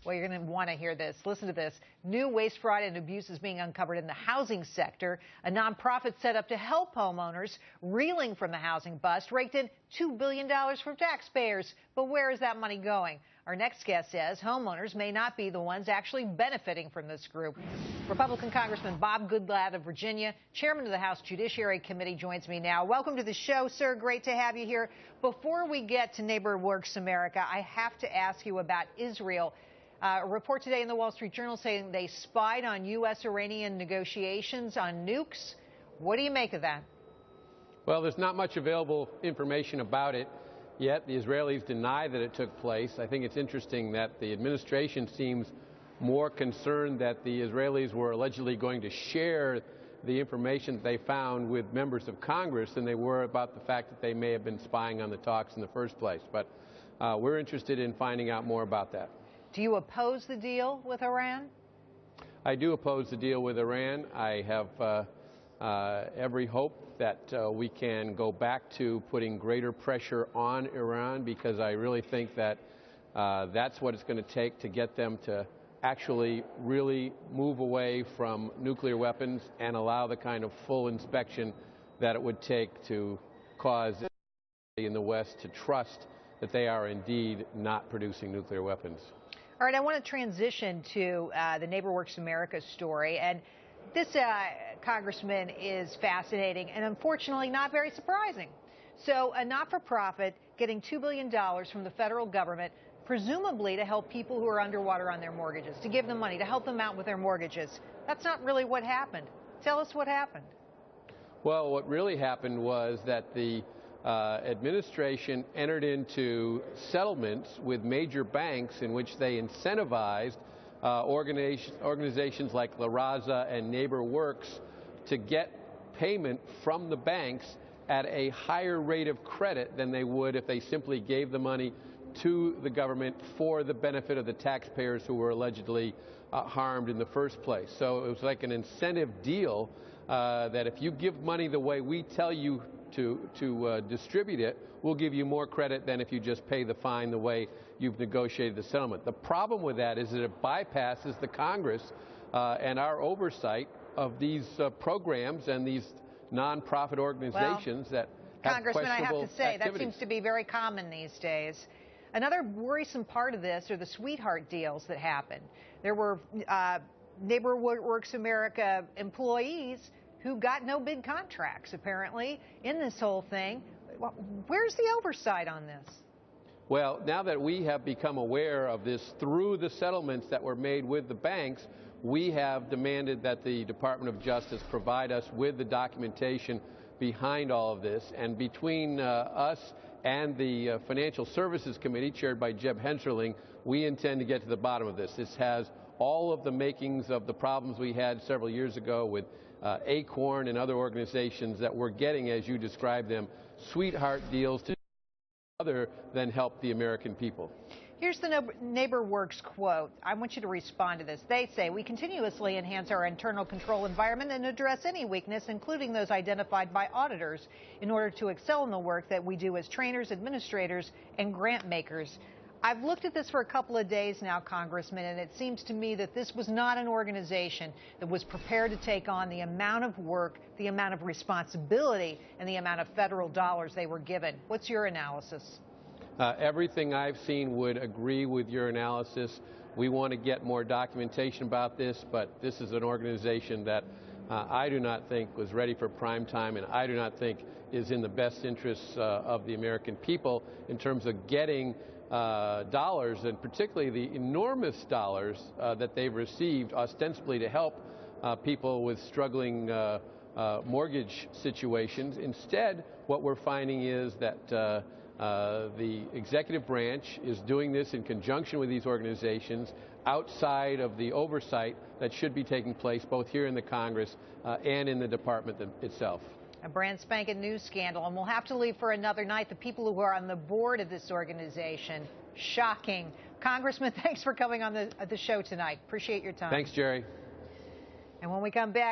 Well, you're going to want to hear this. Listen to this. New waste, fraud, and abuse is being uncovered in the housing sector. A nonprofit set up to help homeowners reeling from the housing bust raked in $2 billion from taxpayers. But where is that money going? Our next guest says homeowners may not be the ones actually benefiting from this group. Republican Congressman Bob Goodlatte of Virginia, chairman of the House Judiciary Committee, joins me now. Welcome to the show, sir. Great to have you here. Before we get to Neighbor Works America, I have to ask you about Israel. A report today in the Wall Street Journal saying they spied on U.S.-Iranian negotiations on nukes. What do you make of that? Well, there's not much available information about it yet. The Israelis deny that it took place. I think it's interesting that the administration seems more concerned that the Israelis were allegedly going to share the information that they found with members of Congress than they were about the fact that they may have been spying on the talks in the first place. But we're interested in finding out more about that. Do you oppose the deal with Iran? I do oppose the deal with Iran. I have every hope that we can go back to putting greater pressure on Iran, because I really think that that's what it's going to take to get them to actually really move away from nuclear weapons and allow the kind of full inspection that it would take to cause in the West to trust that they are indeed not producing nuclear weapons. All right, I want to transition to the Neighbor Works America story. And this congressman is fascinating and unfortunately not very surprising. So a not-for-profit getting $2 billion from the federal government, presumably to help people who are underwater on their mortgages, to give them money, to help them out with their mortgages. That's not really what happened. Tell us what happened. Well, what really happened was that the administration entered into settlements with major banks in which they incentivized organizations like La Raza and Neighbor Works to get payment from the banks at a higher rate of credit than they would if they simply gave the money to the government for the benefit of the taxpayers who were allegedly harmed in the first place. So it was like an incentive deal that if you give money the way we tell you to distribute it, we'll give you more credit than if you just pay the fine the way you've negotiated the settlement. The problem with that is that it bypasses the Congress and our oversight of these programs and these nonprofit organizations that have Congressman, I have to say, activities. that seems to be very common these days. Another worrisome part of this are the sweetheart deals that happen. There were Neighbor Works America employees who got no big contracts, apparently, in this whole thing. Where's the oversight on this? Well, now that we have become aware of this through the settlements that were made with the banks, we have demanded that the Department of Justice provide us with the documentation behind all of this. And between us and the Financial Services Committee, chaired by Jeb Hensarling, we intend to get to the bottom of this. This has all of the makings of the problems we had several years ago with Acorn and other organizations that were getting, as you described them, sweetheart deals to other than help the American people. Here's the Neighbor Works quote. I want you to respond to this. They say, "We continuously enhance our internal control environment and address any weakness, including those identified by auditors, in order to excel in the work that we do as trainers, administrators, and grant makers." I've looked at this for a couple of days now, Congressman, and it seems to me that this was not an organization that was prepared to take on the amount of work, the amount of responsibility, and the amount of federal dollars they were given. What's your analysis? Everything I've seen would agree with your analysis. We want to get more documentation about this, but this is an organization that I do not think was ready for prime time, and I do not think is in the best interests of the American people in terms of getting dollars, and particularly the enormous dollars that they've received ostensibly to help people with struggling mortgage situations. Instead, what we're finding is that the executive branch is doing this in conjunction with these organizations outside of the oversight that should be taking place both here in the Congress and in the department itself. A brand spanking new scandal, and we'll have to leave for another night. The people who are on the board of this organization, shocking. Congressman, thanks for coming on the show tonight. Appreciate your time. Thanks, Jerry. And when we come back,